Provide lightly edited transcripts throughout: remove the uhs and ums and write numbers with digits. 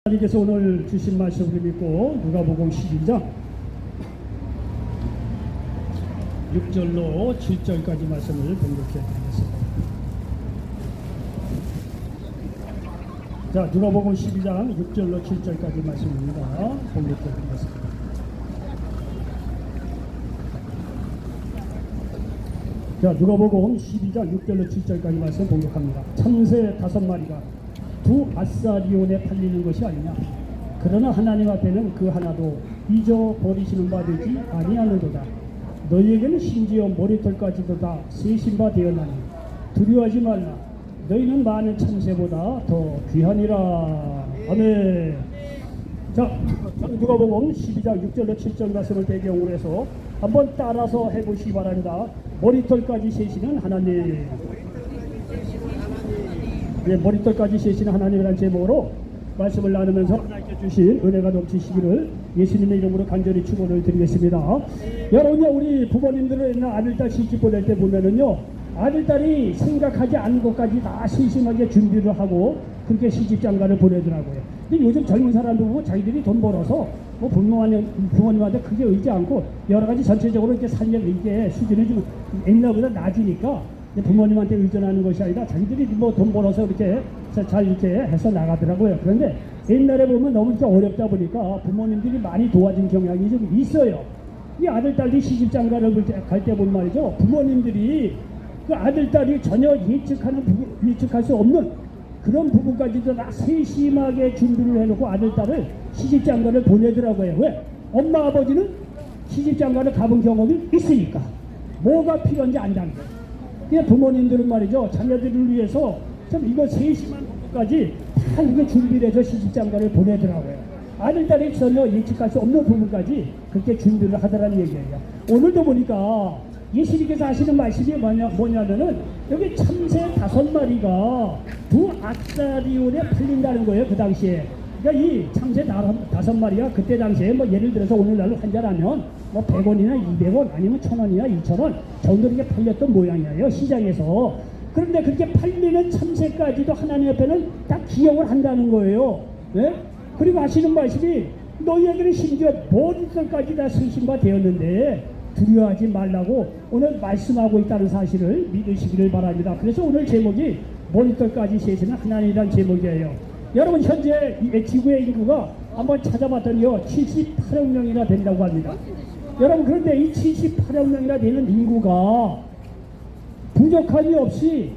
하나님께서 오늘 주신 말씀을 믿고 누가복음 12장 6절로 7절까지 말씀을 봉독해 드리겠습니다. 자, 누가복음 12장 6절로 7절까지 말씀입니다. 봉독해 드리겠습니다. 자, 누가복음 12장 6절로 7절까지 말씀 봉독합니다. 참새 5마리가 두 아사리온에 팔리는 것이 아니냐. 그러나 하나님 앞에는 그 하나도 잊어버리시는 바 되지 아니하느도다. 너희에게는 심지어 머리털까지도 다 세신 바 되었나니 두려워하지 말라. 너희는 많은 참새보다 더 귀하니라. 아멘. 자, 누가복음 12장 6절로 7절 말씀을 배경으로 해서 한번 따라서 해보시기 바랍니다. 머리털까지 세시는 하나님. 네, 머리털까지 세시는 하나님이라는 제목으로 말씀을 나누면서 하나님께 주신 은혜가 넘치시기를 예수님의 이름으로 간절히 축원을 드리겠습니다. 여러분요, 우리 부모님들은 아들딸 시집 보낼 때 보면은요, 아들딸이 생각하지 않은 것까지 다 세심하게 준비를 하고 그렇게 시집장가를 보내더라고요. 근데 요즘 젊은 사람들 보고 자기들이 돈 벌어서 뭐 부모님한테 크게 의지 않고 여러 가지 전체적으로 이렇게 살면 이게 수준이 좀 옛날보다 낮으니까 부모님한테 의존하는 것이 아니라 자기들이 뭐 돈 벌어서 이렇게 잘 이렇게 해서 나가더라고요. 그런데 옛날에 보면 너무 이렇게 어렵다 보니까 부모님들이 많이 도와준 경향이 좀 있어요. 이 아들딸이 시집장가를 갈 때 보면 말이죠, 부모님들이 그 아들딸이 전혀 예측할 수 없는 그런 부분까지도 다 세심하게 준비를 해놓고 아들딸을 시집장가를 보내더라고요. 왜? 엄마 아버지는 시집장가를 가본 경험이 있으니까 뭐가 필요한지 안다는 거예요. 그냥 부모님들은 말이죠, 자녀들을 위해서 참 이거 세심한 부분까지 다 이거 준비를 해서 시집장가를 보내더라고요. 아들딸이 전혀 예측할 수 없는 부분까지 그렇게 준비를 하더라는 얘기예요. 오늘도 보니까 예수님께서 하시는 말씀이 뭐냐면은 여기 참새 5마리가 두 아사리온에 팔린다는 거예요. 그 당시에. 그러니까 이 참새 5마리가 그때 당시에 뭐 예를 들어서 오늘날로 환자라면 뭐 100원이나 200원 아니면 1000원이나 2000원 정도 이렇게 팔렸던 모양이에요, 시장에서. 그런데 그렇게 팔리는 참새까지도 하나님 앞에는 다 기억을 한다는 거예요. 네? 그리고 하시는 말씀이 너희에게는 심지어 머리털까지 다 쓰신 바 되었는데 두려워하지 말라고 오늘 말씀하고 있다는 사실을 믿으시기를 바랍니다. 그래서 오늘 제목이 머리털까지 세시는 하나님이라는 제목이에요. 여러분, 현재 지구의 인구가 한번 찾아봤더니요 78억 명이나 된다고 합니다. 여러분, 그런데 이 78억 명이나 되는 인구가 부족함이 없이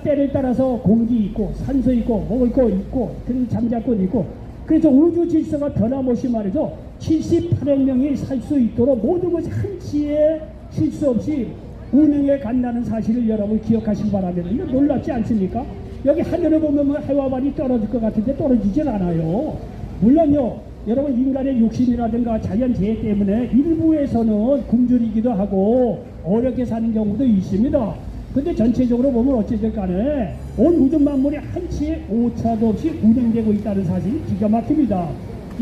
때를 따라서 공기 있고 산소 있고 먹을 거 있고 그리고 잠자권 있고, 그래서 우주 질서가 변함없이 말이죠 78억 명이 살 수 있도록 모든 것이 한치의 실수 없이 운행해 간다는 사실을 여러분 기억하시기 바랍니다. 이거 놀랍지 않습니까? 여기 하늘을 보면 해와반이 떨어질 것 같은데 떨어지질 않아요. 물론요, 여러분 인간의 욕심이라든가 자연재해 때문에 일부에서는 굶주리기도 하고 어렵게 사는 경우도 있습니다. 근데 전체적으로 보면 어찌될 간에 온 우주 만물이 한치의 오차도 없이 운행되고 있다는 사실이 기가 막힙니다.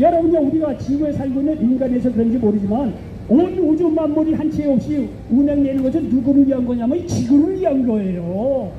여러분요, 우리가 지구에 살고 있는 인간에서 그런지 모르지만 온 우주 만물이 한치 없이 운행되는 것은 누구를 위한 거냐면 지구를 위한 거예요.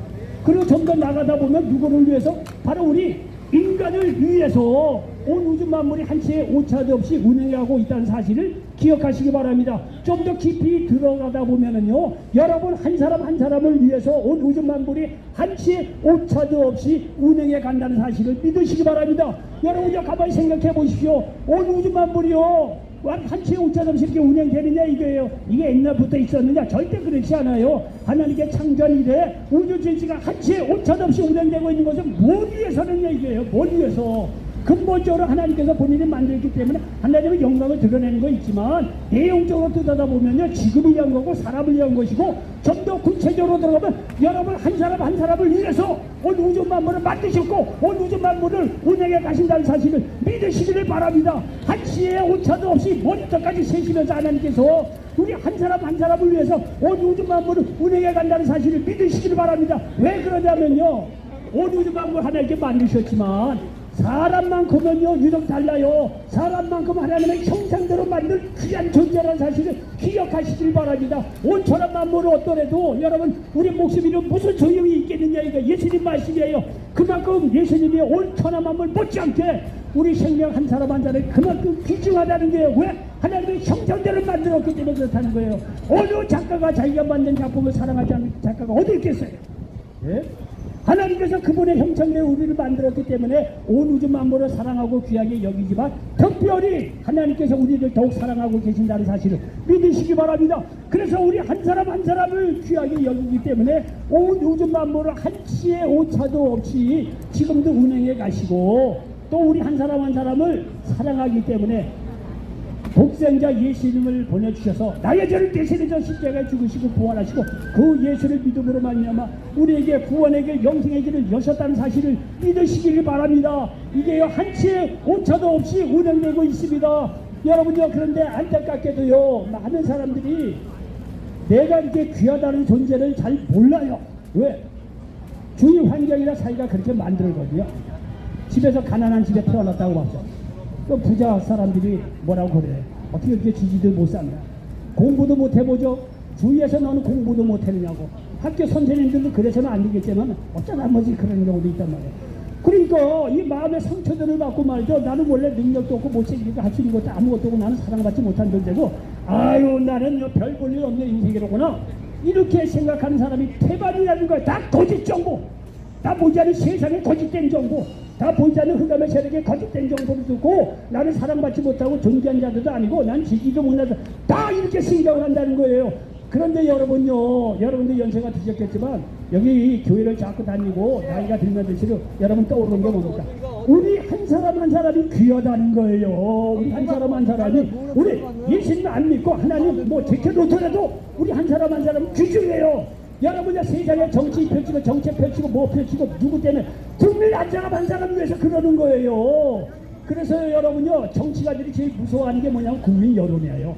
그리고 좀 더 나가다 보면 누구를 위해서? 바로 우리 인간을 위해서 온 우주 만물이 한치의 오차도 없이 운행하고 있다는 사실을 기억하시기 바랍니다. 좀 더 깊이 들어가다 보면은요, 여러분 한 사람 한 사람을 위해서 온 우주 만물이 한치의 오차도 없이 운행해 간다는 사실을 믿으시기 바랍니다. 여러분요, 가만히 생각해 보십시오. 온 우주 만물이요 한치의 오차도 없이 이렇게 운행되느냐 이거예요. 이게 옛날부터 있었느냐? 절대 그렇지 않아요. 하나님께 창조한 이래 우주 질서가 한치의 오차도 없이 운행되고 있는 것은 뭘 위해서는 얘기예요. 뭘 위해서? 근본적으로 하나님께서 본인이 만들기 때문에 하나님의 영광을 드러내는 거 있지만 내용적으로 들여다보면요 지구를 위한 거고 사람을 위한 것이고, 좀 더 구체적으로 들어가면 여러분 한 사람 한 사람을 위해서 온 우주 만물을 만드셨고 온 우주 만물을 운행해 가신다는 사실을 믿으시기를 바랍니다. 한치의 오차도 없이 머리털까지 세시면서 하나님께서 우리 한 사람 한 사람을 위해서 온 우주 만물을 운행해 간다는 사실을 믿으시기를 바랍니다. 왜 그러냐면요, 온 우주 만물 하나님께 만드셨지만 사람만큼은요 유독 달라요. 사람만큼 하나님의 형상대로 만든 귀한 존재라는 사실을 기억하시길 바랍니다. 온천한 만물을 얻더라도 여러분 우리 목숨이는 무슨 소용이 있겠느냐. 이거 예수님 말씀이에요. 그만큼 예수님이 온천한 만물 못지않게 우리 생명 한 사람 한 사람이 그만큼 귀중하다는 거예요. 왜? 하나님의 형상대로 만들었기 때문에 그렇다는 거예요. 어느 작가가 자기가 만든 작품을 사랑하지 않는 작가가 어디 있겠어요? 예? 하나님께서 그분의 형상대로 우리를 만들었기 때문에 온 우주 만물을 사랑하고 귀하게 여기지만 특별히 하나님께서 우리를 더욱 사랑하고 계신다는 사실을 믿으시기 바랍니다. 그래서 우리 한 사람 한 사람을 귀하게 여기기 때문에 온 우주 만물을 한치의 오차도 없이 지금도 운행해 가시고 또 우리 한 사람 한 사람을 사랑하기 때문에 독생자 예수님을 보내주셔서 나의 죄를 대신해서 십자가에 죽으시고 부활하시고 그 예수를 믿음으로 말미암아 우리에게 구원의 길 영생의 길을 여셨다는 사실을 믿으시길 바랍니다. 이게요 한치의 오차도 없이 운행되고 있습니다. 여러분요 그런데 안타깝게도요 많은 사람들이 내가 이렇게 귀하다는 존재를 잘 몰라요. 왜? 주위 환경이나 사회가 그렇게 만들거든요. 집에서 가난한 집에 태어났다고 봤죠. 또 부자 사람들이 뭐라고 그래. 어떻게 이렇게 지지들 못 산다. 공부도 못 해보죠. 주위에서 너는 공부도 못 했느냐고. 학교 선생님들도 그래서는 안 되겠지만 어쩌다 한 번씩 그런 경우도 있단 말이에요. 그러니까 이 마음의 상처들을 받고 말이죠. 나는 원래 능력도 없고 못생기고 할 수 있는 것도 아무것도 없고 나는 사랑받지 못한 존재고 아유 나는 별 볼 일 없는 인생이로구나. 이렇게 생각하는 사람이 태반이라는 거야. 다 거짓 정보. 다 보지 않는 세상에 거짓된 정보. 다 보이지 않는 흑암의 세력에 거짓된 정보를 듣고 나는 사랑받지 못하고 존귀한 자들도 아니고 난 지지도 못해서 다 이렇게 생각을 한다는 거예요. 그런데 여러분요, 여러분도 연세가 드셨겠지만 여기 이 교회를 자꾸 다니고 나이가 들면 들수록 여러분 떠오르는 게 뭡니까? 우리 한 사람 한 사람이 귀하다는 거예요. 우리 한 사람 한 사람이 우리 예수님 안 믿고 하나님 뭐 지켜놓더라도 우리 한 사람 한 사람은 귀중해요. 여러분이 세상에 정치 펼치고 정책 펼치고 뭐 펼치고 누구 때문에 국민 한 사람 한 사람 위해서 그러는 거예요. 그래서 여러분요 정치가들이 제일 무서워하는 게 뭐냐면 국민 여론이에요.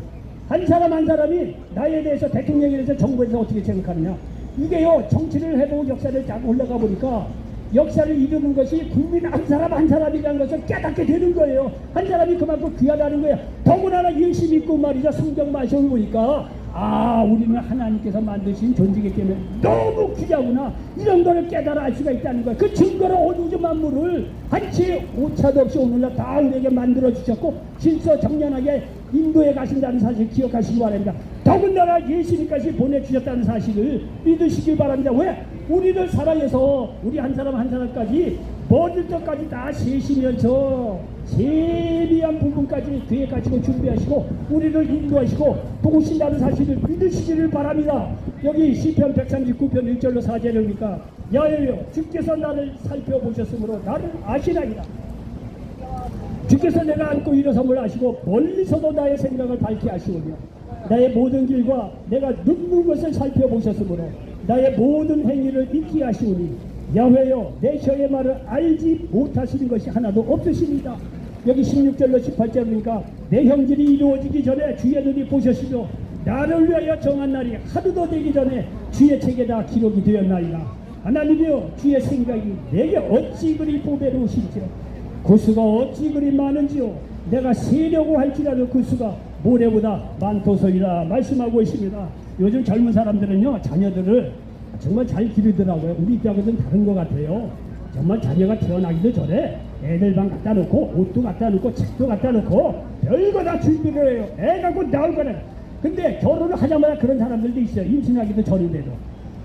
한 사람 한 사람이 나에 대해서 대통령에 대해서 정부에서 어떻게 생각하느냐. 이게요 정치를 해보고 역사를 쫙 올라가 보니까 역사를 이루는 것이 국민 한 사람 한 사람이라는 것을 깨닫게 되는 거예요. 한 사람이 그만큼 귀하다는 거예요. 더구나 예수 믿고 말이죠. 성경 말씀을 보니까 아 우리는 하나님께서 만드신 존재이기 때문에 너무 귀하구나 이런 거를 깨달아 알 수가 있다는 거예요. 그 증거로 온 우주 만물을 한치 오차도 없이 오늘날 다 우리에게 만들어 주셨고 진짜 정연하게 인도에 가신다는 사실 기억하시기 바랍니다. 더군다나 예수님까지 보내주셨다는 사실을 믿으시기 바랍니다. 왜? 우리를 사랑해서 우리 한 사람 한 사람까지 모든 것까지 다 세시면서 세미한 부분까지 계획하시고 준비하시고 우리를 인도하시고 도우신다는 사실을 믿으시기를 바랍니다. 여기 시편 139편 1절로 4절을 보니까 야여여 주께서 나를 살펴보셨으므로 나를 아시나이다. 주께서 내가 안고 일어섬을 아시고 멀리서도 나의 생각을 밝게 하시오며 나의 모든 길과 내가 눕는 것을 살펴보셨으므로 나의 모든 행위를 익히 하시오니 야훼여 내 혀의 말을 알지 못하시는 것이 하나도 없으십니다. 여기 16절로 18절 보니까 내 형질이 이루어지기 전에 주의 눈이 보셨으며 나를 위하여 정한 날이 하루도 되기 전에 주의 책에 다 기록이 되었나이다. 하나님이여 주의 생각이 내게 어찌 그리 보배로우신지요. 그 수가 어찌 그리 많은지요. 내가 세려고 할지라도 그 수가 모래보다 많도소이라 말씀하고 있습니다. 요즘 젊은 사람들은요 자녀들을 정말 잘 기르더라고요. 우리 때하고는 다른 것 같아요. 정말 자녀가 태어나기도 전에 애들 방 갖다 놓고 옷도 갖다 놓고 책도 갖다 놓고 별거 다 준비를 해요. 애가 곧 나올 거네. 근데 결혼을 하자마자 그런 사람들도 있어요. 임신하기도 전인데도.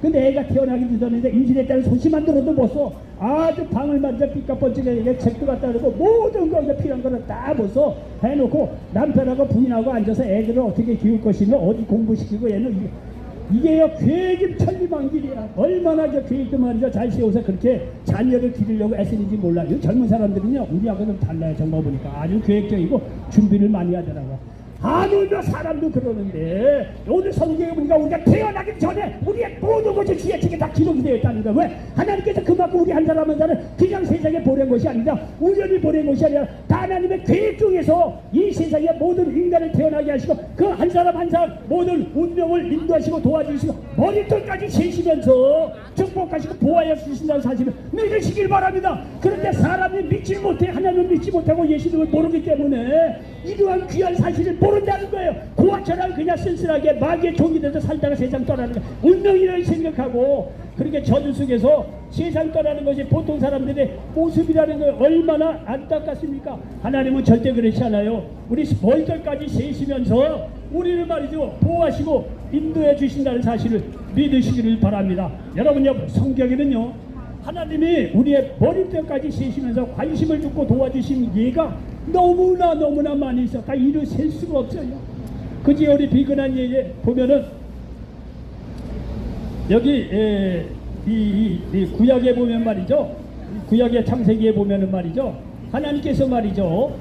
근데 애가 태어나기도 전인데 임신했다는 소식만 들어도 벌써 아주 방을 만져 삐까뻔쩍하게 책도 갖다 놓고 모든 거 필요한 거를 다 벌써 해놓고 남편하고 부인하고 앉아서 애들을 어떻게 키울 것이며 어디 공부시키고 얘는 이게요 계획이 천리만길이야. 얼마나 저 계획도 말이죠 잘 세워서 그렇게 자녀를 기르려고 애쓰는지 몰라요. 젊은 사람들은요 우리하고 좀 달라요. 정말 보니까 아주 계획적이고 준비를 많이 하더라고요. 하물며 사람도 그러는데 오늘 성경에 보니까 우리가 태어나기 전에 우리의 모든 것이 주의 책에 다 기록이 되어 있다는 거예요. 왜? 하나님께서 그만큼 우리 한 사람 한 사람을 그냥 세상에 보낸 것이 아니라 우연히 보낸 것이 아니라 다 하나님의 계획 중에서 이 세상에 모든 인간을 태어나게 하시고 그 한 사람 한 사람 모든 운명을 인도하시고 도와주시고 머리털까지 세시면서 축복하시고 보호하여 주신다는 사실을 믿으시길 바랍니다. 그런데 사람이 믿지 못해, 하나님을 믿지 못하고 예수님을 모르기 때문에 이러한 귀한 사실을 모른다는 거예요. 고아처럼 그냥 쓸쓸하게 마귀의 종이 돼서 살다가 세상 떠나는 거 운명이라고 생각하고, 그렇게 저주 속에서 세상 떠나는 것이 보통 사람들의 모습이라는 거예요. 얼마나 안타깝습니까? 하나님은 절대 그렇지 않아요. 우리 멀떨까지 세시면서 우리를 말이죠 보호하시고 인도해 주신다는 사실을 믿으시기를 바랍니다. 여러분, 성경에는요 하나님이 우리의 머리뼈까지 세시면서 관심을 주고 도와주신 예가 너무나 많이 있어. 다 이루 셀 수가 없어요. 그지? 우리 비근한 예에 보면은 여기 이 구약에 보면 말이죠, 구약의 창세기에 보면은 말이죠, 하나님께서 말이죠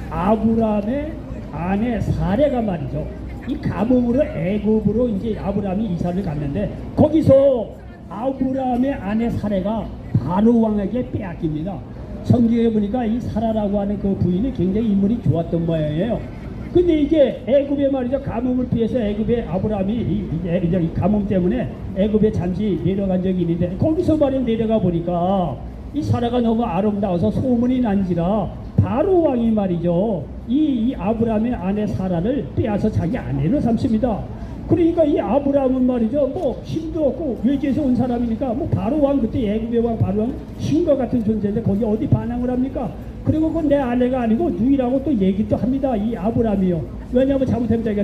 아브라함의 아내 사레가 말이죠 이 가뭄으로 애굽으로 이제 아브라함이 이사를 갔는데, 거기서 아브라함의 아내 사레가 바로 왕에게 빼앗깁니다. 성경에 보니까 이 사라라고 하는 그 부인이 굉장히 인물이 좋았던 모양이에요. 근데 이게 애굽에 말이죠 가뭄을 피해서 애굽에 아브라함이 이 가뭄 때문에 애굽에 잠시 내려간 적이 있는데, 거기서 말이죠 내려가 보니까 이 사라가 너무 아름다워서 소문이 난지라 바로 왕이 말이죠 이 아브라함의 아내 사라를 빼앗아 자기 아내로 삼습니다. 그러니까 이 아브라함은 말이죠 뭐 힘도 없고 외지에서 온 사람이니까 뭐 바로 왕, 그때 애굽의 왕 바로 왕 신과 같은 존재인데 거기 어디 반항을 합니까? 그리고 그건 내 아내가 아니고 누이라고 또 얘기도 합니다. 이 아브라함이요. 왜냐하면 잘못하면 자기가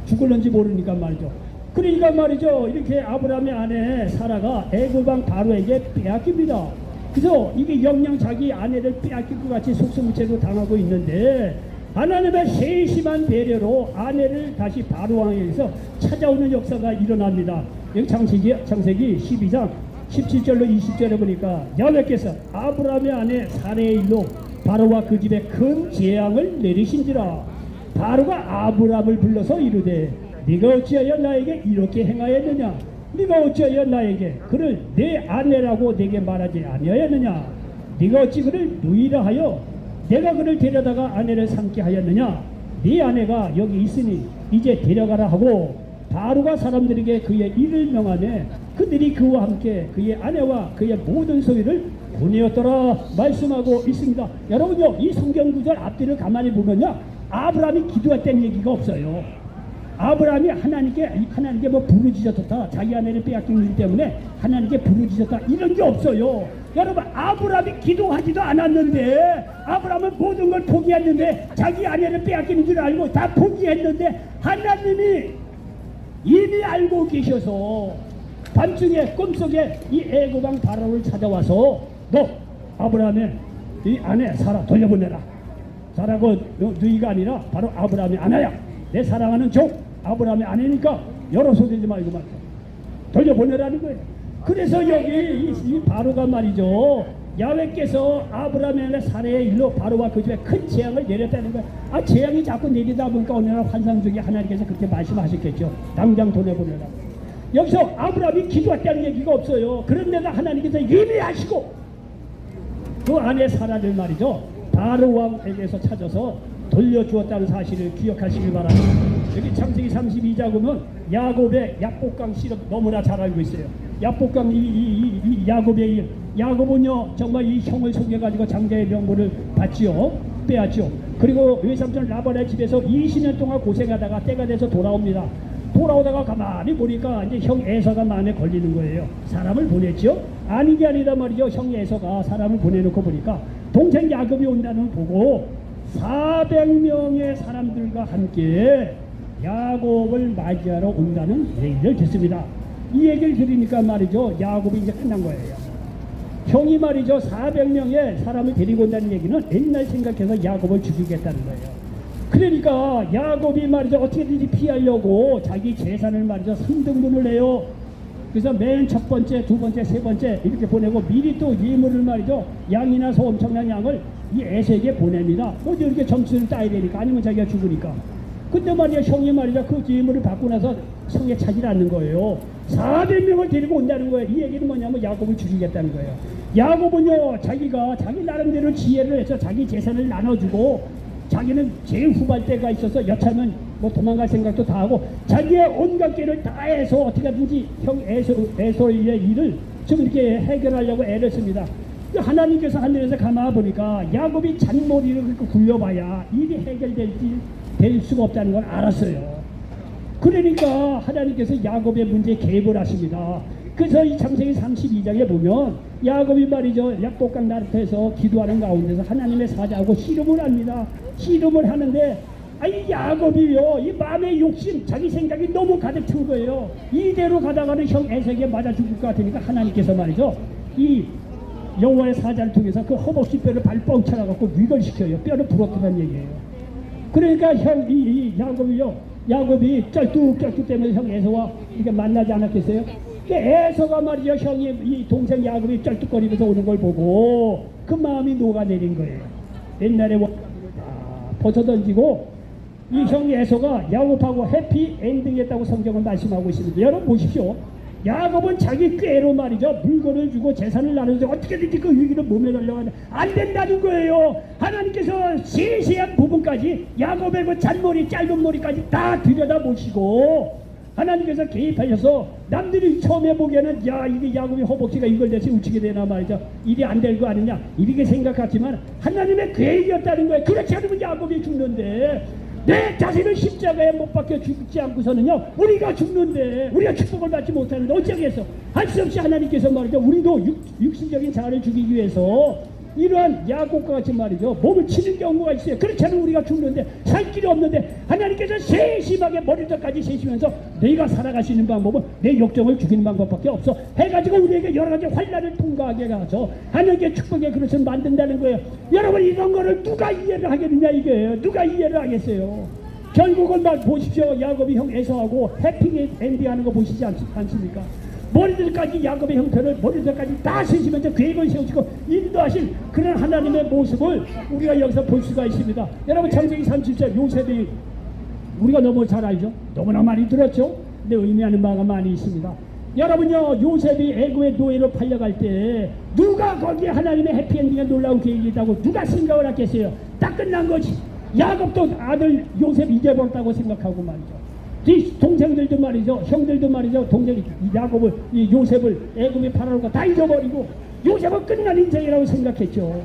죽을는지 모르니까 말이죠. 그러니까 말이죠 이렇게 아브라함의 아내 사라가 애굽 왕 바로에게 빼앗깁니다. 그래서 이게 영영 자기 아내를 빼앗길 것 같이 속수무책으로 당하고 있는데, 하나님의 세심한 배려로 아내를 다시 바로 왕에게서 찾아오는 역사가 일어납니다. 여기 창세기 12장 17절로 20절에 보니까 여호와께서 아브라함의 아내 사레의 일로 바로와 그 집에 큰 재앙을 내리신지라. 바로가 아브라함을 불러서 이르되 네가 어찌하여 나에게 이렇게 행하였느냐? 네가 어찌하여 나에게 그를 내 아내라고 내게 말하지 아니하였느냐? 네가 어찌 그를 누이라 하여 내가 그를 데려다가 아내를 삼게 하였느냐? 네 아내가 여기 있으니 이제 데려가라 하고 바로가 사람들에게 그의 일을 명하네. 그들이 그와 함께 그의 아내와 그의 모든 소유를 보내었더라 말씀하고 있습니다. 여러분요, 이 성경 구절 앞뒤를 가만히 보면요 아브라함이 기도했다는 얘기가 없어요. 아브라함이 하나님께 뭐 부르짖었다, 자기 아내를 빼앗긴 일 때문에 하나님께 부르짖었다, 이런 게 없어요. 여러분, 아브라함이 기도하지도 않았는데, 아브라함은 모든 걸 포기했는데, 자기 아내를 빼앗기는 줄 알고 다 포기했는데, 하나님이 이미 알고 계셔서 밤중에 꿈속에 이 애굽 왕 바로를 찾아와서 너 아브라함의 이 아내 사라 돌려보내라. 사라가 누이가 아니라 바로 아브라함의 아내야. 내 사랑하는 종 아브라함의 아내니까 여러 소리지 말고 말이야 돌려보내라는 거예요. 그래서 여기 이 바로가 말이죠 야훼께서 아브라함의 아내 사레의 일로 바로와 그 집에 큰 재앙을 내렸다는 거예요. 재앙이 자꾸 내리다 보니까 어느 날 환상 중에 하나님께서 그렇게 말씀하셨겠죠. 당장 보내보내라. 여기서 아브라함이 기도했다는 얘기가 없어요. 그런데도 하나님께서 예비하시고 그 아내 사라를 말이죠 바로 왕에게서 찾아서 돌려주었다는 사실을 기억하시길 바랍니다. 여기 창세기 32장 보면 야곱의 약복강 씨를 너무나 잘 알고 있어요. 약복강 이 야곱은요 정말 이 형을 속여가지고 장자의 명분을 받지요, 빼앗죠. 그리고 외삼촌 라반의 집에서 20년 동안 고생하다가 때가 돼서 돌아옵니다. 돌아오다가 가만히 보니까 이제 형 에서가 만에 걸리는 거예요. 사람을 보냈죠. 아닌 게 아니라 말이죠. 형 에서가 사람을 보내놓고 보니까 동생 야곱이 온다는 걸 보고 400명의 사람들과 함께 야곱을 맞이하러 온다는 얘기를 듣습니다. 이 얘기를 들으니까 말이죠 야곱이 이제 끝난 거예요. 형이 말이죠 400명의 사람을 데리고 온다는 얘기는 옛날 생각해서 야곱을 죽이겠다는 거예요. 그러니까 야곱이 말이죠 어떻게든지 피하려고 자기 재산을 말이죠 3등분을 해요. 그래서 맨 첫 번째, 두 번째, 세 번째 이렇게 보내고 미리 또 예물을 말이죠 양이나 소 엄청난 양을 이 에서에게 보냅니다. 어디 이렇게 점수를 따야 되니까, 아니면 자기가 죽으니까. 근데 말이야 형이 말이죠 그 예물을 받고 나서 성에 차질 않는 거예요. 400명을 데리고 온다는 거예요. 이 얘기는 뭐냐면 야곱을 죽이겠다는 거예요. 야곱은요 자기가 자기 나름대로 지혜를 해서 자기 재산을 나눠주고, 자기는 제일 후발대가 있어서 여차하면 뭐 도망갈 생각도 다 하고 자기의 온갖 길을 다 해서 어떻게든지 형 에서의 일을 좀 이렇게 해결하려고 애를 씁니다. 하나님께서 하늘에서 가만 보니까 야곱이 잔머리를 그렇게 굴려봐야 일이 될 수가 없다는 걸 알았어요. 그러니까 하나님께서 야곱의 문제에 개입을 하십니다. 그래서 이 창세기 32장에 보면 야곱이 말이죠, 약복강 나루터에서 기도하는 가운데서 하나님의 사자하고 씨름을 합니다. 씨름을 하는데 이 야곱이요, 이 마음의 욕심, 자기 생각이 너무 가득 찬 거예요. 이대로 가다가는 형 에서에게 맞아 죽을 것 같으니까 하나님께서 말이죠, 이 여호와의 사자를 통해서 그 허벅지 뼈를 발뻥 차려갖고 위결시켜요. 뼈를 부러뜨리는 얘기예요. 그러니까 이 야곱이 쩔뚝쩔뚝 때문에 형 에서와 이렇게 만나지 않았겠어요? 에서가 말이죠, 형이 이 동생 야곱이 쩔뚝거리면서 오는 걸 보고 그 마음이 녹아내린 거예요. 옛날에 원가들을 다 벗어던지고 이 형 에서가 야곱하고 해피 엔딩했다고 성경은 말씀하고 있습니다. 여러분 보십시오. 야곱은 자기 꾀로 말이죠, 물건을 주고 재산을 나눠서 어떻게든지 그 위기를 몸에 달려가는데 안 된다는 거예요. 하나님께서 세세한 부분까지 야곱의 그 잔머리 짧은 머리까지 다 들여다보시고 하나님께서 개입하셔서 남들이 처음에 보기에는 야, 이게 야곱의 허벅지가 이걸 대체 우치게 되나 말이죠, 일이 안 될 거 아니냐 이렇게 생각하지만 하나님의 계획이었다는 거예요. 그렇지 않으면 야곱이 죽는데, 내 자신을 십자가에 못 박혀 죽지 않고서는요 우리가 죽는데, 우리가 축복을 받지 못하는데 어쩌겠어. 할 수 없이 하나님께서 말이죠, 우리도 육신적인 자아를 죽이기 위해서 이러한 야곱과 같이 말이죠 몸을 치는 경우가 있어요. 그렇지 않으면 우리가 죽는데, 살 길이 없는데 하나님께서 세심하게 머리끝까지 세시면서 내가 살아갈 수 있는 방법은 내 욕정을 죽이는 방법밖에 없어 해가지고 우리에게 여러 가지 환난을 통과하게 가서 하나님께 축복의 그릇을 만든다는 거예요. 여러분, 이런 거를 누가 이해를 하겠느냐 이거예요. 누가 이해를 하겠어요. 결국은 막 보십시오. 야곱이 형 에서하고 해피 엔딩하는 거 보시지 않습니까? 머리들까지 야곱의 형편을 머리들까지 다 세시면서 계획을 세우시고 인도하신 그런 하나님의 모습을 우리가 여기서 볼 수가 있습니다. 여러분, 창세기 30절 요셉이 우리가 너무 잘 알죠? 너무나 많이 들었죠? 근데 의미하는 바가 많이 있습니다. 여러분요, 요셉이 애굽의 노예로 팔려갈 때 누가 거기에 하나님의 해피엔딩에 놀라운 계획이 있다고 누가 생각을 했겠어요? 딱 끝난 거지. 야곱도 아들 요셉 잊어버렸다고 생각하고 말이죠. 이 동생들도 말이죠, 형들도 말이죠, 동생 야곱을, 이 요셉을 애굽에 팔아놓은 거 다 잊어버리고 요셉은 끝난 인생이라고 생각했죠.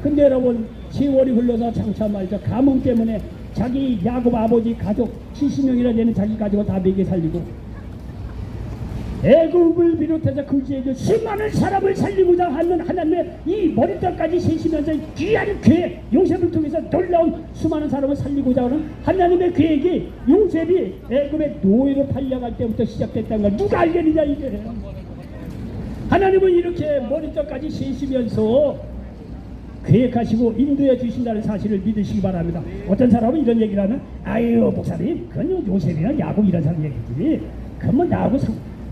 근데 여러분, 세월이 흘러서 장차 말이죠, 가뭄 때문에 자기 야곱 아버지 가족 70명이나 되는 자기 가족을 다 먹여 살리고 애굽을 비롯해서 그 지역에 수많은 사람을 살리고자 하는 하나님의 이 머리털까지 세시면서 귀한 계획, 요셉을 통해서 놀라운 수많은 사람을 살리고자 하는 하나님의 계획이 요셉이 애굽의 노예로 팔려갈 때부터 시작됐다는 걸 누가 알겠느냐 이게. 하나님은 이렇게 머리털까지 세시면서 계획하시고 인도해 주신다는 사실을 믿으시기 바랍니다. 어떤 사람은 이런 얘기를 하면 아유 목사님, 그건 요셉이나 야곱 이런 사람 얘기지, 그건 뭐 나하고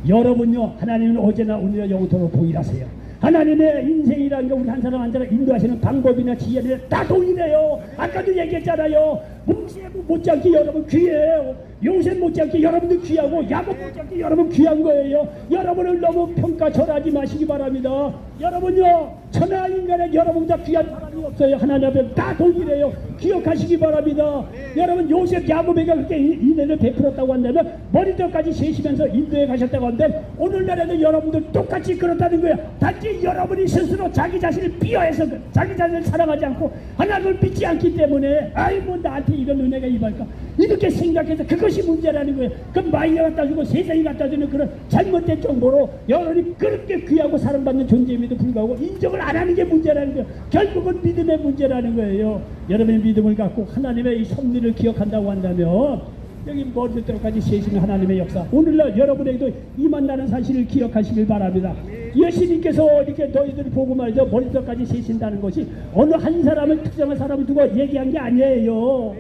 여러분요, 하나님은 어제나 오늘나 영원토록 동일하세요. 하나님의 인생이라는 게 우리 한 사람 한 사람 인도하시는 방법이나 지혜를 다 동일해요. 아까도 얘기했잖아요. 뭉치에 못지않게 여러분 귀해요. 요셉 못지않게 여러분도 귀하고 야곱 못지않게 여러분 귀한 거예요. 여러분을 너무 평가절하지 마시기 바랍니다. 여러분요, 천하 인간에 여러분보다 귀한 사람이 없어요. 하나님 앞에 다 동일해요. 기억하시기 바랍니다. 여러분, 요셉 야곱에게 그렇게 인내를 베풀었다고 한다면, 머리털까지 세시면서 인도에 가셨다고 한다면 오늘날에도 여러분들 똑같이 그렇다는 거예요. 단지 여러분이 스스로 자기 자신을 비하해서 자기 자신을 사랑하지 않고 하나님을 믿지 않기 때문에 아이 뭐 나한테 이런 은혜가 임할까 이렇게 생각해서 그것이 문제라는 거예요. 그 마이가 갖다 주고 세상이 갖다 주는 그런 잘못된 정보로 여러분이 그렇게 귀하고 사랑받는 존재임에도 불구하고 인정을 안 하는 게 문제라는 거예요. 결국은 믿음의 문제라는 거예요. 여러분의 믿음을 갖고 하나님의 이 섭리를 기억한다고 한다면 여기 머리털까지 세시는 하나님의 역사, 오늘날 여러분에게도 임한다는 사실을 기억하시길 바랍니다. 예수님께서 이렇게 너희들을 보고 말이죠, 머리털까지 세신다는 것이 어느 한 사람을, 특정한 사람을 두고 얘기한 게 아니에요.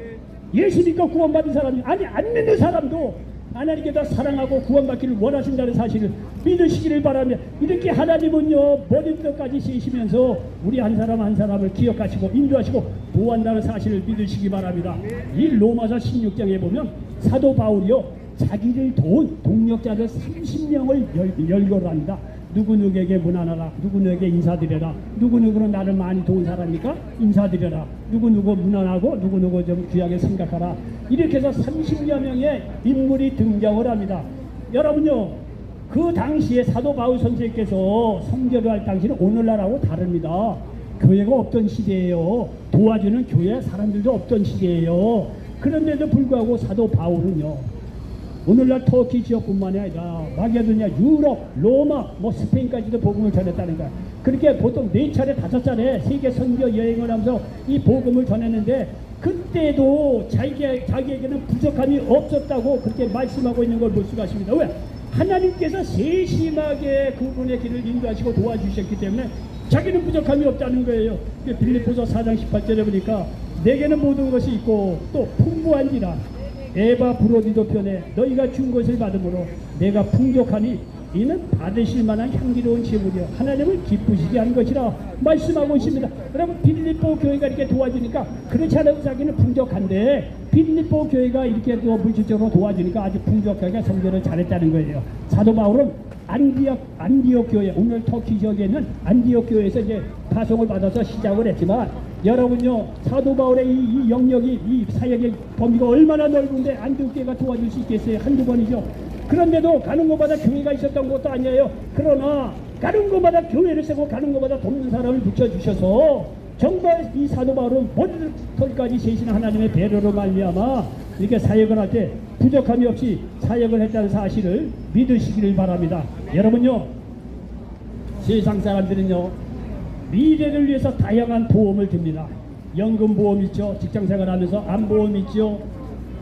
예수님과 구원받은 사람이 아니 안 믿는 사람도 하나님께서 사랑하고 구원받기를 원하신다는 사실을 믿으시기를 바랍니다. 이렇게 하나님은요, 머리털까지 세시면서 우리 한 사람 한 사람을 기억하시고 인도하시고 보호한다는 사실을 믿으시기 바랍니다. 이 로마서 16장에 보면 사도 바울이요, 자기를 도운 동력자들 30명을 열거합니다. 누구누구에게 문안하라, 누구누구에게 인사드려라, 누구누구는 나를 많이 도운 사람이니까 인사드려라, 누구누구 문안하고 누구누구 좀 귀하게 생각하라. 이렇게 해서 30여 명의 인물이 등장을 합니다. 여러분요, 그 당시에 사도 바울 선생님께서 선교를 할 당시는 오늘날하고 다릅니다. 교회가 없던 시대예요. 도와주는 교회 사람들도 없던 시대예요. 그런데도 불구하고 사도 바울은요, 오늘날 터키 지역뿐만이 아니라 마게도냐, 유럽, 로마, 스페인까지도 복음을 전했다는 거야. 그렇게 보통 4차례, 5차례 세계 선교 여행을 하면서 이 복음을 전했는데, 그때도 자기에게는 부족함이 없었다고 그렇게 말씀하고 있는 걸 볼 수가 있습니다. 왜? 하나님께서 세심하게 그분의 길을 인도하시고 도와주셨기 때문에 자기는 부족함이 없다는 거예요. 빌립보서 4장 18절에 보니까 내게는 모든 것이 있고 또 풍부한지라 에바 브로디도 편에 너희가 준 것을 받음으로 내가 풍족하니 이는 받으실 만한 향기로운 제물이여 하나님을 기쁘시게 한 것이라 말씀하고 있습니다. 여러분, 빌립보 교회가 이렇게 도와주니까 그렇지 않아도 자기는 풍족한데 빌립보 교회가 이렇게 또 물질적으로 도와주니까 아주 풍족하게 선교를 잘했다는 거예요. 사도 바울은 안디옥 교회, 오늘 터키 지역에 있는 안디옥 교회에서 이제 파송을 받아서 시작을 했지만, 여러분요, 사도 바울의 이 영역이, 이 사역의 범위가 얼마나 넓은데 안디옥 교회가 도와줄 수 있겠어요? 한두 번이죠. 그런데도 가는 곳마다 교회가 있었던 것도 아니에요. 그러나 가는 곳마다 교회를 세고 가는 곳마다 돕는 사람을 붙여주셔서 정말 이 사도 바울은 머리털까지 세신 하나님의 배려로 말미암아 이렇게 사역을 할 때 부족함이 없이 사역을 했다는 사실을 믿으시기를 바랍니다. 여러분요, 세상 사람들은요, 미래를 위해서 다양한 보험을 듭니다. 연금보험 있죠, 직장생활 하면서 암보험 있죠,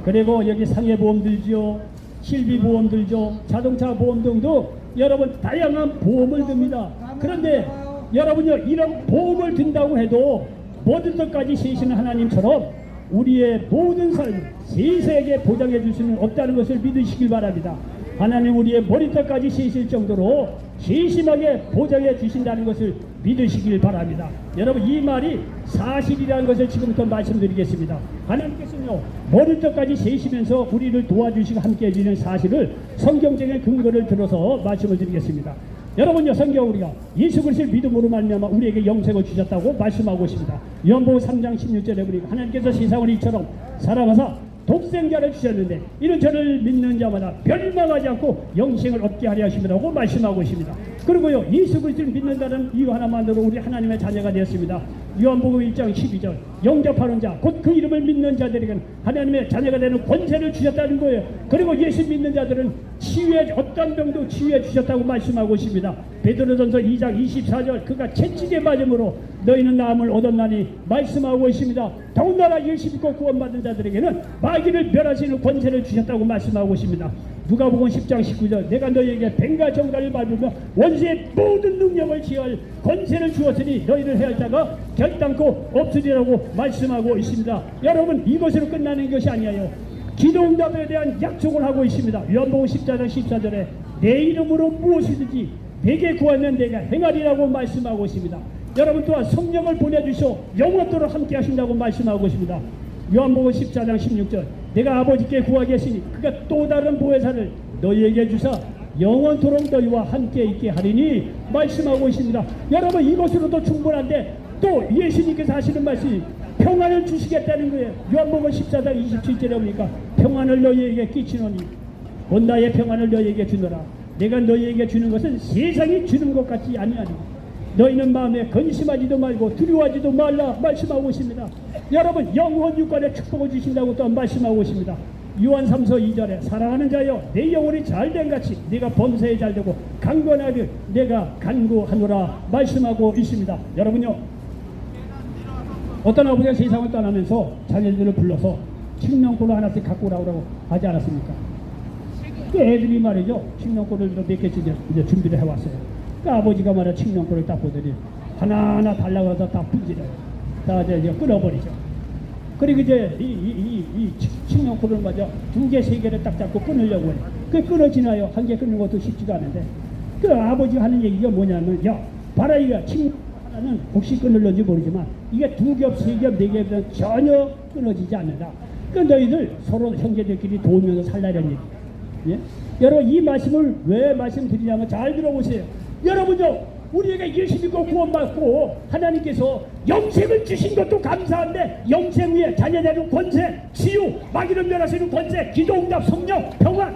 그리고 여기 상해보험 들죠, 실비보험 들죠, 자동차 보험 등도 여러분 다양한 보험을 듭니다. 그런데 여러분요, 이런 보험을 든다고 해도 모든 것까지 세시는 하나님처럼 우리의 모든 삶 세세하게 보장해 줄 수는 없다는 것을 믿으시길 바랍니다. 하나님 우리의 머리털까지 세실 정도로 세심하게 보장해 주신다는 것을 믿으시길 바랍니다. 여러분, 이 말이 사실이라는 것을 지금부터 말씀드리겠습니다. 하나님께서는요, 머리털까지 세시면서 우리를 도와주시고 함께 해주는 사실을 성경적인 근거를 들어서 말씀을 드리겠습니다. 여러분요, 성경 우리가 예수 그리스도를 믿음으로 말미암아 우리에게 영생을 주셨다고 말씀하고 있습니다. 요한복음 3장 16절에 보니까 하나님께서 세상을 이처럼 사랑하사 독생자를 주셨는데 이는 저를 믿는 자마다 멸망하지 않고 영생을 얻게 하려 하심이라고 말씀하고 있습니다. 그리고요, 예수 그리스도를 믿는다는 이유 하나만으로 우리 하나님의 자녀가 되었습니다. 요한복음 1장 12절 영접하는 자 곧 그 이름을 믿는 자들에게는 하나님의 자녀가 되는 권세를 주셨다는 거예요. 그리고 예수 믿는 자들은 치유해, 어떤 병도 치유해 주셨다고 말씀하고 있습니다. 베드로전서 2장 24절 그가 채찍에 맞음으로 너희는 나음을 얻었나니 말씀하고 있습니다. 더군다나 예수 믿고 구원받은 자들에게는 마귀를 멸하시는 권세를 주셨다고 말씀하고 있습니다. 누가복음 10장 19절 내가 너희에게 뱀과 정갈을 밟으며 원수의 모든 능력을 취할 권세를 주었으니 너희를 해할 자가 결단코 없으리라고 말씀하고 있습니다. 여러분, 이것으로 끝나는 것이 아니에요. 기도응답에 대한 약속을 하고 있습니다. 요한복음 14장 14절에 내 이름으로 무엇이든지 내게 구하면 내가 행하리라고 말씀하고 있습니다. 여러분, 또한 성령을 보내주셔 영원토록 함께 하신다고 말씀하고 있습니다. 요한복음 14장 16절 내가 아버지께 구하겠으니 그가 또 다른 보혜사를 너희에게 주사 영원토록 너희와 함께 있게 하리니 말씀하고 있습니다. 여러분, 이것으로도 충분한데 또 예수님께서 하시는 말씀이 평안을 주시겠다는 거예요. 요한복음 14장 27절에 보니까 평안을 너희에게 끼치노니 곧 나의 평안을 너희에게 주노라. 내가 너희에게 주는 것은 세상이 주는 것 같지 아니하니 너희는 마음에 근심하지도 말고 두려워하지도 말라 말씀하고 있습니다. 여러분, 영원 육관의 축복을 주신다고 또 말씀하고 있습니다. 요한 3서 2절에 사랑하는 자여 내 영혼이 잘된 같이 네가 범사에 잘되고 강건하게 내가 간구하노라 말씀하고 있습니다. 여러분요, 어떤 아버지가 세상을 떠나면서 자녀들을 불러서 칙명골을 하나씩 갖고 오라고 하지 않았습니까? 그 애들이 말이죠, 칙명골을 몇 개씩 이제 준비를 해왔어요. 그 아버지가 말이야 칙명골을 딱 보더니 하나하나 달라고 해서 다 분질해요. 다 이제 끊어버리죠. 그리고 이제 이 칙명골을 맞아 2개, 3개를 딱 잡고 끊으려고 해요. 그게 끊어지나요? 1개 끊는 것도 쉽지도 않은데, 그 아버지가 하는 얘기가 뭐냐면, 야, 봐라, 이거 칙명골 하나는 혹시 끊을런지 모르지만 이게 2겹, 3겹, 4겹은 전혀 끊어지지 않는다. 그 너희들 서로 형제들끼리 도우면서 살라는 얘기. 예? 여러분, 이 말씀을 왜 말씀드리냐면 잘 들어보세요. 여러분요, 우리에게 예수 믿고 구원받고 하나님께서 영생을 주신 것도 감사한데 영생 위에 자녀되는 권세, 치유, 마귀를 멸하시는 권세, 기도응답, 성령, 평안,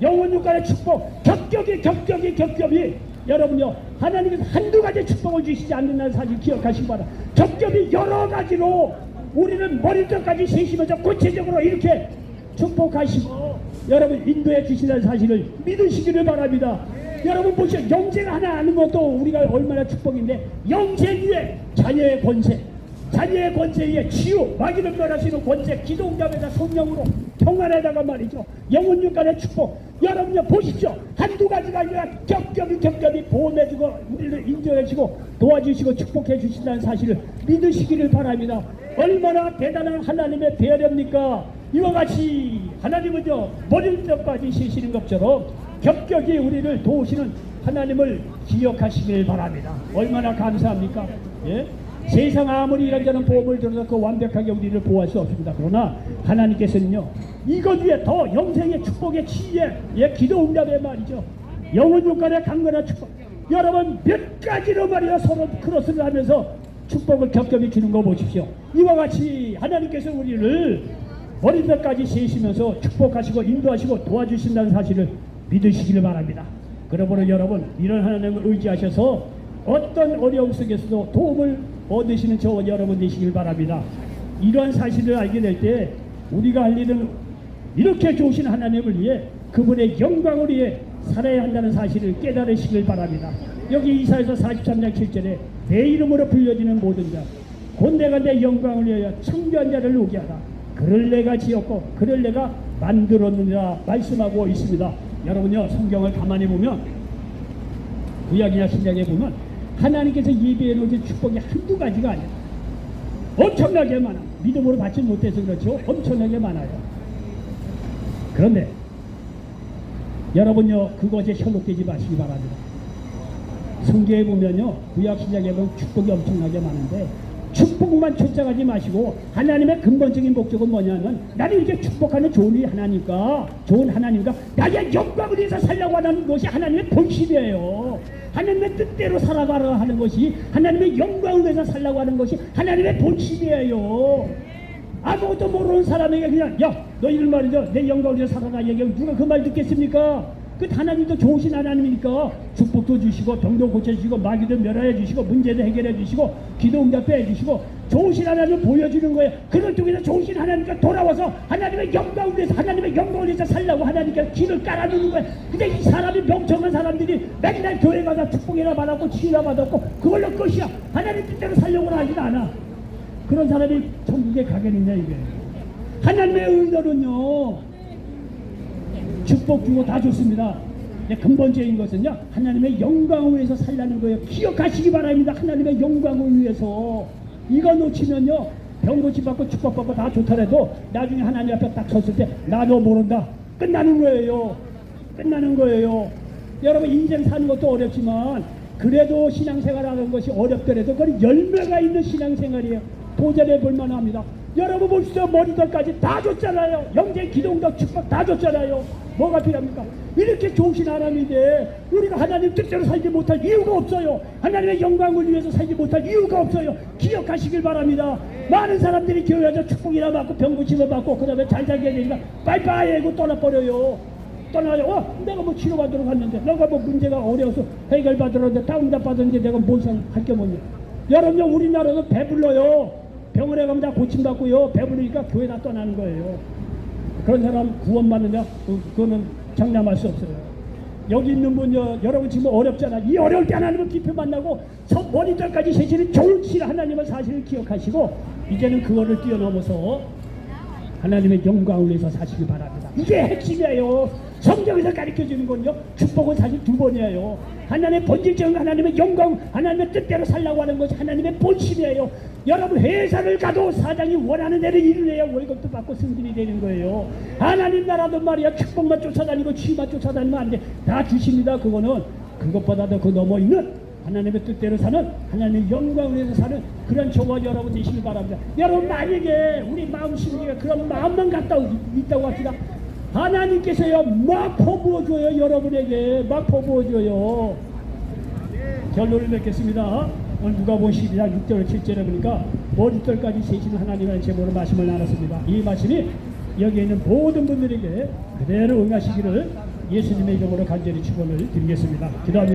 영원 육간의 축복, 겹겹이 여러분요, 하나님께서 한두 가지 축복을 주시지 않는다는 사실 기억하시기 바랍니다. 겹겹이 여러 가지로 우리는 머리끝까지 세시면서 구체적으로 이렇게 축복하시고 여러분 인도해 주신다는 사실을 믿으시기를 바랍니다. 여러분 보시오, 영생 하나 아는 것도 우리가 얼마나 축복인데 영생 위에 자녀의 권세, 자녀의 권세 위에 치유, 마귀를 멸하시는 권세, 기도응답에다 성령으로 평안에다가 말이죠, 영원 육간의 축복. 여러분요 보십시오, 한두 가지가 아니라 겹겹이 보호해주고 우리를 인정해주고 도와주시고 축복해 주신다는 사실을 믿으시기를 바랍니다. 얼마나 대단한 하나님의 배려입니까? 이와 같이 하나님은요 머리끝까지 세시는 것처럼 겹겹이 우리를 도우시는 하나님을 기억하시길 바랍니다. 얼마나 감사합니까? 예? 세상 아무리 이런저런 보험을 들어서 그 완벽하게 우리를 보호할 수 없습니다. 그러나 하나님께서는요 이것 위에 더 영생의 축복의 치유에, 예, 기도응답에 말이죠, 영원 육간의 강건한 축복, 여러분 몇 가지로 말이야 서로 크로스를 하면서 축복을 겹겹이 주는 거 보십시오. 이와 같이 하나님께서 우리를 머리끝까지 세시면서 축복하시고 인도하시고 도와주신다는 사실을 믿으시기를 바랍니다. 그러므로 여러분 이런 하나님을 의지하셔서 어떤 어려움 속에서도 도움을 얻으시는 저와 여러분 되시길 바랍니다. 이러한 사실을 알게 될 때 우리가 할 일은 이렇게 좋으신 하나님을 위해 그분의 영광을 위해 살아야 한다는 사실을 깨달으시길 바랍니다. 여기 이사야서 43장 7절에 내 이름으로 불려지는 모든 자 곧 내가 내 영광을 위하여 창조한 자를 오게 하라. 그를 내가 지었고 그를 내가 만들었느니라 말씀하고 있습니다. 여러분요 성경을 가만히 보면 구약이나 신약에 보면 하나님께서 예비해 놓으신 축복이 한두 가지가 아니에요. 엄청나게 많아. 믿음으로 받지 못해서 그렇죠. 엄청나게 많아요. 그런데 여러분요 그것에 현혹되지 마시기 바랍니다. 성경에 보면요 구약 신약에 보면 축복이 엄청나게 많은데 축복만 쫓아가지 마시고 하나님의 근본적인 목적은 뭐냐면 나를 이렇게 축복하는 좋은 하나님과 나의 영광을 위해서 살려고 하는 것이 하나님의 본심이에요. 하나님의 뜻대로 살아가려 하는 것이, 하나님의 영광을 위해서 살려고 하는 것이 하나님의 본심이에요. 아무것도 모르는 사람에게 그냥 야 너 이런 말이죠, 내 영광을 위해서 살아가 얘기하면 누가 그 말 듣겠습니까? 그 하나님도 좋으신 하나님이니까 축복도 주시고 병도 고쳐주시고 마귀도 멸하여 주시고 문제도 해결해 주시고 기도응답도 해주시고 좋으신 하나님을 보여주는 거예요. 그걸 통해서 좋으신 하나님께 돌아와서 하나님의 영광을 위해서, 하나님의 영광을 위해서 살려고 하나님께 길을 깔아주는 거예요. 근데 이 사람이 명청한 사람들이 맨날 교회 가서 축복이나 받았고 치유나 받았고 그걸로 끝이야. 하나님 뜻대로 살려고 하진 않아. 그런 사람이 천국에 가겠느냐 이게. 하나님의 의도는요 축복 주고 다 좋습니다. 근본적인 것은요 하나님의 영광을 위해서 살라는 거예요. 기억하시기 바랍니다. 하나님의 영광을 위해서. 이거 놓치면요 병 고침받고 축복받고 다 좋더라도 나중에 하나님 앞에 딱 섰을 때 나도 모른다. 끝나는 거예요. 끝나는 거예요. 여러분 인생 사는 것도 어렵지만 그래도 신앙생활하는 것이 어렵더라도 그건 열매가 있는 신앙생활이에요. 도전해 볼 만합니다. 여러분 보시죠. 머리털까지 다 줬잖아요. 영생 기도응답 축복 다 줬잖아요. 뭐가 필요합니까? 이렇게 좋으신 하나님인데 우리가 하나님 뜻대로 살지 못할 이유가 없어요. 하나님의 영광을 위해서 살지 못할 이유가 없어요. 기억하시길 바랍니다. 많은 사람들이 교회에서 축복이나 받고 병고침을 받고 그 다음에 잘 살게 되니까 빠이빠이 하고 떠나버려요. 떠나요. 내가 뭐 치료받으러 갔는데, 내가 뭐 문제가 어려워서 해결받으러는데 다 응답받았는데 내가 뭘 할 게 뭐냐. 여러분요 우리나라도 배불러요. 병원에 가면 다 고침받고요. 배부르니까 교회 다 떠나는 거예요. 그런 사람 구원받느냐? 그거는 장담할 수 없어요. 여기 있는 분요, 여러분 지금 어렵잖아. 이 어려울 때 하나님을 깊이 만나고 머리털까지 세시는 좋은 신 하나님의 사실을 기억하시고 이제는 그거를 뛰어넘어서 하나님의 영광을 위해서 사시기 바랍니다. 이게 핵심이에요. 성경에서 가르쳐주는 건요 축복은 사실 두 번이에요. 하나님의 본질적인 하나님의 영광, 하나님의 뜻대로 살라고 하는 것이 하나님의 본심이에요. 여러분 회사를 가도 사장이 원하는 대로 일을 해야 월급도 받고 승진이 되는 거예요. 하나님 나라도 말이야 축복만 쫓아다니고 치유만 쫓아다니면 안 돼. 다 주십니다. 그거는 그것보다도 그 넘어 있는 하나님의 뜻대로 사는, 하나님의 영광을 위해서 사는 그런 저와 여러분 되시길 바랍니다. 여러분 만약에 우리 마음 심리가 그런 마음만 갖다 있다고 합시다. 하나님께서요 막 퍼부어줘요. 여러분에게 막 퍼부어줘요. 결론을 맺겠습니다. 오늘 누가복음 12장 6절 7절에 보니까 머리털까지 세시는 하나님이라는 제목으로 말씀을 나눴습니다. 이 말씀이 여기 있는 모든 분들에게 그대로 응하시기를 예수님의 이름으로 간절히 축원을 드리겠습니다. 기도합니다.